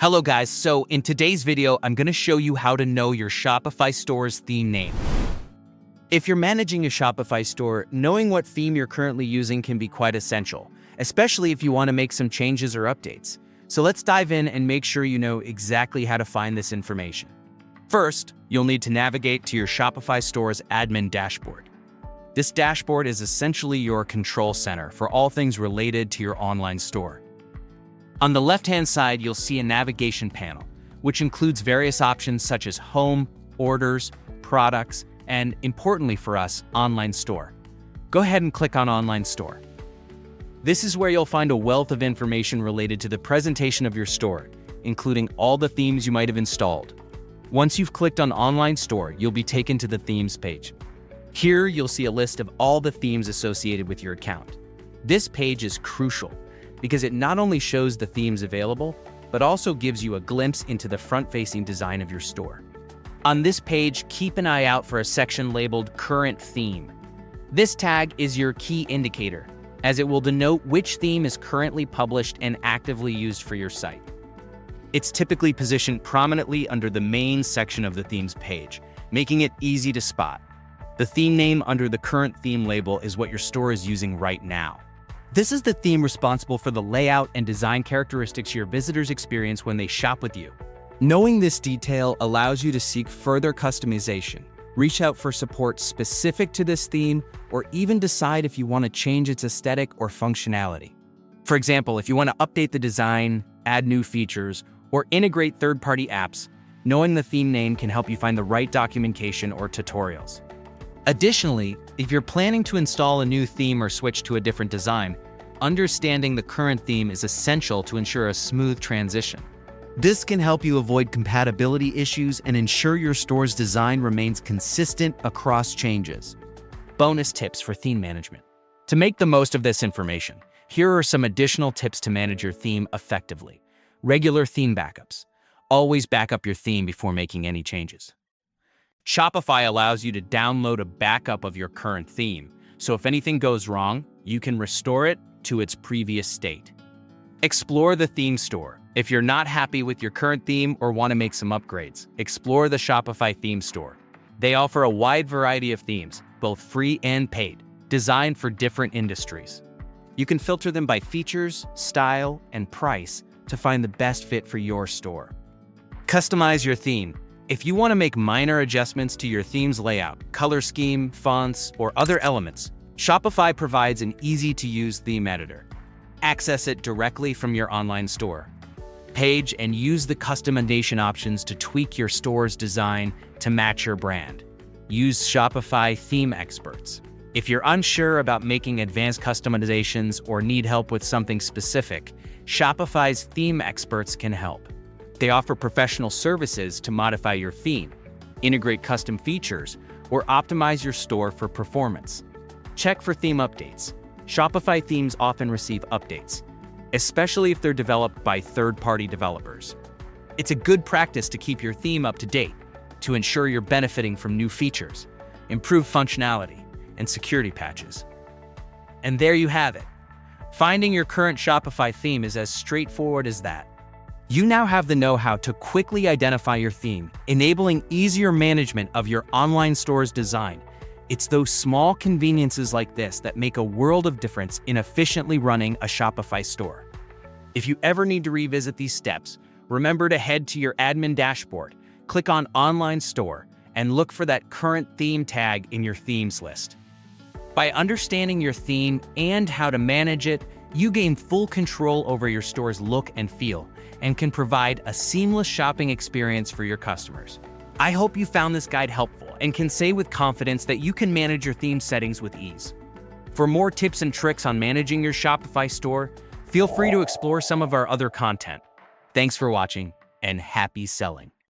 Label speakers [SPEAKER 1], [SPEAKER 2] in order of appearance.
[SPEAKER 1] Hello guys, so in today's video, I'm going to show you how to know your Shopify store's theme name. If you're managing a Shopify store, knowing what theme you're currently using can be quite essential, especially if you want to make some changes or updates. So let's dive in and make sure you know exactly how to find this information. First, you'll need to navigate to your Shopify store's admin dashboard. This dashboard is essentially your control center for all things related to your online store. On the left-hand side, you'll see a navigation panel, which includes various options such as home, orders, products, and importantly for us, online store. Go ahead and click on online store. This is where you'll find a wealth of information related to the presentation of your store, including all the themes you might have installed. Once you've clicked on online store, you'll be taken to the themes page. Here, you'll see a list of all the themes associated with your account. This page is crucial because it not only shows the themes available, but also gives you a glimpse into the front-facing design of your store. On this page, keep an eye out for a section labeled Current Theme. This tag is your key indicator, as it will denote which theme is currently published and actively used for your site. It's typically positioned prominently under the main section of the themes page, making it easy to spot. The theme name under the current theme label is what your store is using right now. This is the theme responsible for the layout and design characteristics your visitors experience when they shop with you. Knowing this detail allows you to seek further customization, reach out for support specific to this theme, or even decide if you want to change its aesthetic or functionality. For example, if you want to update the design, add new features, or integrate third-party apps, knowing the theme name can help you find the right documentation or tutorials. Additionally, if you're planning to install a new theme or switch to a different design, understanding the current theme is essential to ensure a smooth transition. This can help you avoid compatibility issues and ensure your store's design remains consistent across changes. Bonus tips for theme management. To make the most of this information, here are some additional tips to manage your theme effectively. Regular theme backups. Always back up your theme before making any changes. Shopify allows you to download a backup of your current theme, so if anything goes wrong, you can restore it to its previous state. Explore the theme store. If you're not happy with your current theme or want to make some upgrades, explore the Shopify theme store. They offer a wide variety of themes, both free and paid, designed for different industries. You can filter them by features, style, and price to find the best fit for your store. Customize your theme. If you want to make minor adjustments to your theme's layout, color scheme, fonts, or other elements, Shopify provides an easy-to-use theme editor. Access it directly from your online store page and use the customization options to tweak your store's design to match your brand. Use Shopify theme experts. If you're unsure about making advanced customizations or need help with something specific, Shopify's theme experts can help. They offer professional services to modify your theme, integrate custom features, or optimize your store for performance. Check for theme updates. Shopify themes often receive updates, especially if they're developed by third-party developers. It's a good practice to keep your theme up to date to ensure you're benefiting from new features, improved functionality, and security patches. And there you have it. Finding your current Shopify theme is as straightforward as that. You now have the know-how to quickly identify your theme, enabling easier management of your online store's design. It's those small conveniences like this that make a world of difference in efficiently running a Shopify store. If you ever need to revisit these steps, remember to head to your admin dashboard, click on Online Store, and look for that current theme tag in your themes list. By understanding your theme and how to manage it, you gain full control over your store's look and feel, and can provide a seamless shopping experience for your customers. I hope you found this guide helpful and can say with confidence that you can manage your theme settings with ease. For more tips and tricks on managing your Shopify store, feel free to explore some of our other content. Thanks for watching, and happy selling.